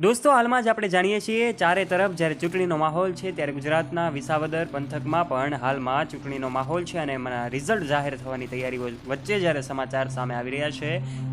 દોસ્તો હાલમાં જ આપણે જાણીએ છીએ ચારે તરફ જ્યારે ચૂંટણીનો માહોલ છે ત્યારે ગુજરાતના વિસાવદર પંથકમાં પણ હાલમાં ચૂંટણીનો માહોલ છે અને એમાં રિઝલ્ટ જાહેર થવાની તૈયારીઓ વચ્ચે જ્યારે સમાચાર સામે આવી રહ્યા છે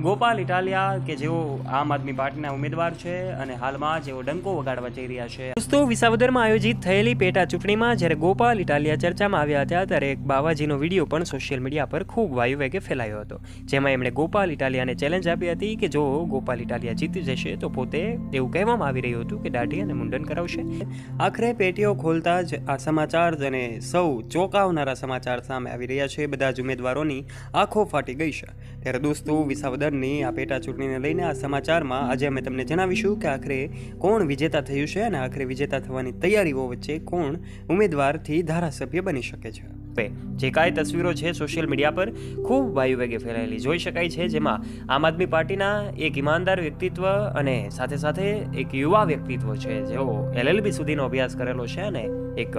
ગોપાલ ઇટાલિયા કે જેઓ આમ આદમી પાર્ટીના ઉમેદવાર છે અને હાલમાં જેઓ ડંકો વગાડવા જઈ રહ્યા છે। દોસ્તો વિસાવદરમાં આયોજિત થયેલી પેટા ચૂંટણીમાં જ્યારે ગોપાલ ઇટાલિયા ચર્ચામાં આવ્યા હતા ત્યારે એક બાવાજીનો વિડીયો પણ સોશિયલ મીડિયા પર ખૂબ વાયુવેગે ફેલાયો હતો, જેમાં એમણે ગોપાલ ઇટાલિયાને ચેલેન્જ આપી હતી કે જો ગોપાલ ઇટાલિયા જીતી જશે તો પોતે એવું કહેવામાં આવી રહ્યું હતું કે દાઢી અને મુંડન કરાવશે। આખરે પેટીઓ ખોલતા જ આ સમાચાર અને સૌ ચોંકાવનારા સમાચાર સામે આવી રહ્યા છે। બધા જ ઉમેદવારોની આંખો ફાટી ગઈ છે। ત્યારે દોસ્તો વિસાવદરની આ પેટા ચૂંટણીને લઈને આ સમાચારમાં આજે અમે તમને જણાવીશું કે આખરે કોણ વિજેતા થયું છે અને આખરે વિજેતા થવાની તૈયારીઓ વચ્ચે કોણ ઉમેદવારથી ધારાસભ્ય બની શકે છે। જે કાંઈ તસવીરો છે સોશિયલ મીડિયા પર ખૂબ વાયુવેગે ફેલાયેલી જોઈ શકાય છે, જેમાં આમ આદમી પાર્ટીના એક ઈમાનદાર વ્યક્તિત્વ અને સાથે સાથે એક યુવા વ્યક્તિત્વ છે જેઓ LLB સુધીનો અભ્યાસ કરેલો છે અને એક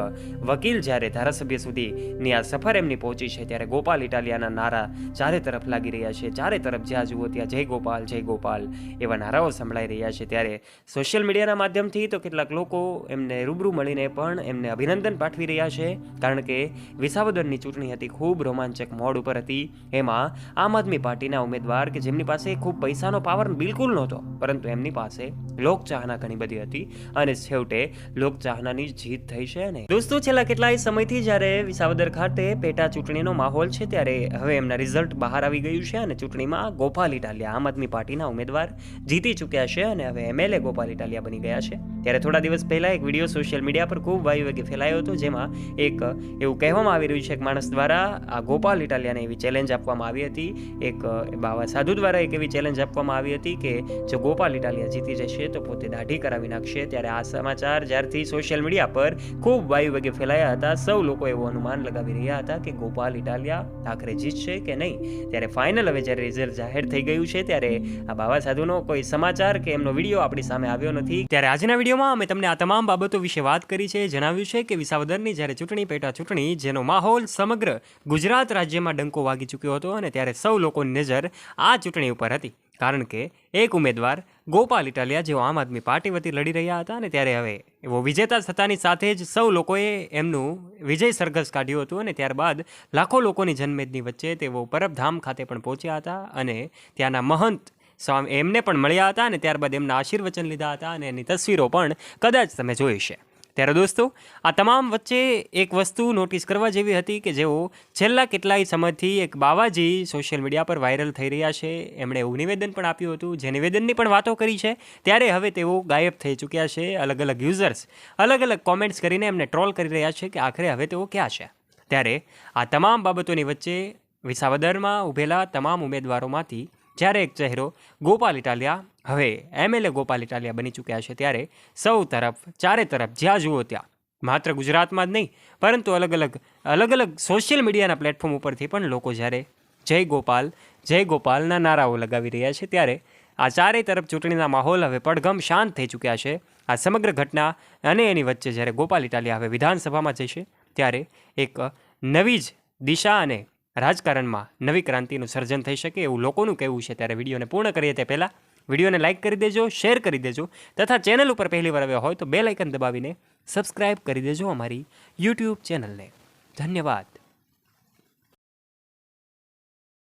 વકીલ જ્યારે ધારાસભ્ય સુધીની આ સફર એમની પહોંચી છે ત્યારે ગોપાલ ઇટાલિયાના નારા ચારે તરફ લાગી રહ્યા છે। ચારે તરફ જ્યાં જુઓ ત્યાં જય ગોપાલ એવા નારાઓ સંભળાઈ રહ્યા છે। ત્યારે સોશિયલ મીડિયાના માધ્યમથી તો કેટલાક લોકો એમને રૂબરૂ મળીને પણ એમને અભિનંદન પાઠવી રહ્યા છે, કારણ કે વિસાવદરની ચૂંટણી હતી ખૂબ રોમાંચક મોડ ઉપર હતી। એમાં આમ આદમી પાર્ટીના ઉમેદવાર કે જેમની પાસે ખૂબ પૈસાનો પાવર બિલકુલ નહોતો, પરંતુ એમની પાસે લોકચાહના ઘણી બધી હતી અને છેવટે લોકચાહનાની જીત થઈ છે। અને દોસ્તો છેલ્લા કેટલાય સમયથી જ્યારે વિસાવદર ખાતે પેટા ચૂંટણીનો માહોલ છે ત્યારે હવે એમના રિઝલ્ટ બહાર આવી ગયું છે અને ચૂંટણીમાં ગોપાલ ઇટાલિયા આમ આદમી પાર્ટીના ઉમેદવાર જીતી ચૂક્યા છે અને હવે MLA ગોપાલ ઇટાલિયા બની ગયા છે। ત્યારે થોડા દિવસ પહેલા એક વિડીયો સોશિયલ મીડિયા પર ખૂબ વાયુવેગે ફેલાયો હતો, જેમાં એક એવું કહેવામાં આવી રહ્યું છે એક માણસ દ્વારા આ ગોપાલ ઇટાલિયાને એવી ચેલેન્જ આપવામાં આવી હતી, એક બાવા સાધુ દ્વારા એક એવી ચેલેન્જ આપવામાં આવી હતી કે જો ગોપાલ ઇટાલિયા જીતી જશે તો પોતે દાઢી કરાવી નાખશે। ત્યારે આ સમાચાર જ્યારથી સોશિયલ મીડિયા પર ખૂબ વાયુવેગે ફેલાયા હતા સૌ લોકો એવું અનુમાન લગાવી રહ્યા હતા કે ગોપાલ ઇટાલિયા આખરે જીતશે કે નહીં। ત્યારે ફાઇનલ હવે જ્યારે રિઝલ્ટ જાહેર થઈ ગયું છે ત્યારે આ બાવા સાધુનો કોઈ સમાચાર કે એમનો વિડીયો આપણી સામે આવ્યો નથી। ત્યારે આજના વિડીયોમાં અમે તમને આ તમામ બાબતો વિશે વાત કરી છે, જણાવ્યું છે કે વિસાવદરની જ્યારે ચૂંટણી પેટા ચૂંટણી જેનો માહોલ સમગ્ર ગુજરાત રાજ્યમાં ડંકો વાગી ચૂક્યો હતો અને ત્યારે સૌ લોકોની નજર આ ચૂંટણી ઉપર હતી, કારણ કે એક ઉમેદવાર ગોપાલ ઇટાલિયા જેઓ આમ આદમી પાર્ટી વતી લડી રહ્યા હતા અને ત્યારે હવે એવો વિજેતા થતાની સાથે જ સૌ લોકોએ એમનું વિજય સરઘસ કાઢ્યું હતું અને ત્યારબાદ લાખો લોકોની જનમેદની વચ્ચે તેઓ પરબધામ ખાતે પણ પહોંચ્યા હતા અને ત્યાંના મહંત સ્વામી એમને પણ મળ્યા હતા અને ત્યારબાદ એમના આશીર્વચન લીધા હતા અને એની તસવીરો પણ કદાચ તમે જોઈ છે। ત્યારે દોસ્તો આ તમામ વચ્ચે એક વસ્તુ નોટિસ કરવા જેવી હતી કે જેઓ છેલ્લા કેટલાય સમયથી એક બાવાજી સોશિયલ મીડિયા પર વાયરલ થઈ રહ્યા છે, એમણે એવું નિવેદન પણ આપ્યું હતું, જે નિવેદનની પણ વાતો કરી છે। ત્યારે હવે તેઓ ગાયબ થઈ ચૂક્યા છે। અલગ અલગ યુઝર્સ અલગ અલગ કોમેન્ટ્સ કરીને એમને ટ્રોલ કરી રહ્યા છે કે આખરે હવે તેઓ ક્યાં છે। ત્યારે આ તમામ બાબતોની વચ્ચે વિસાવદરમાં ઊભેલા તમામ ઉમેદવારોમાંથી જ્યારે એક ચહેરો ગોપાલ ઇટાલિયા હવે MLA ગોપાલ ઇટાલિયા બની ચૂક્યા છે, ત્યારે સૌ તરફ ચારે તરફ જ્યાં જુઓ ત્યાં માત્ર ગુજરાતમાં જ નહીં પરંતુ અલગ અલગ સોશિયલ મીડિયાના પ્લેટફોર્મ ઉપરથી પણ લોકો જ્યારે જય ગોપાલના નારાઓ લગાવી રહ્યા છે। ત્યારે આ ચારેય તરફ ચૂંટણીના માહોલ હવે પડઘમ શાંત થઈ ચૂક્યા છે। આ સમગ્ર ઘટના અને એની વચ્ચે જ્યારે ગોપાલ ઇટાલિયા હવે વિધાનસભામાં જશે ત્યારે એક નવી જ દિશા અને રાજકારણમાં નવી ક્રાંતિનું સર્જન થઈ શકે એવું લોકોનું કહેવું છે। ત્યારે વિડીયોને પૂર્ણ કરીએ તે પહેલાં વિડીયોને લાઇક કરી દેજો, શેર કરી દેજો તથા ચેનલ ઉપર પહેલીવાર આવ્યા હોય તો બેલ આઇકન દબાવીને સબસ્ક્રાઇબ કરી દેજો અમારી YouTube ચેનલને। ધન્યવાદ।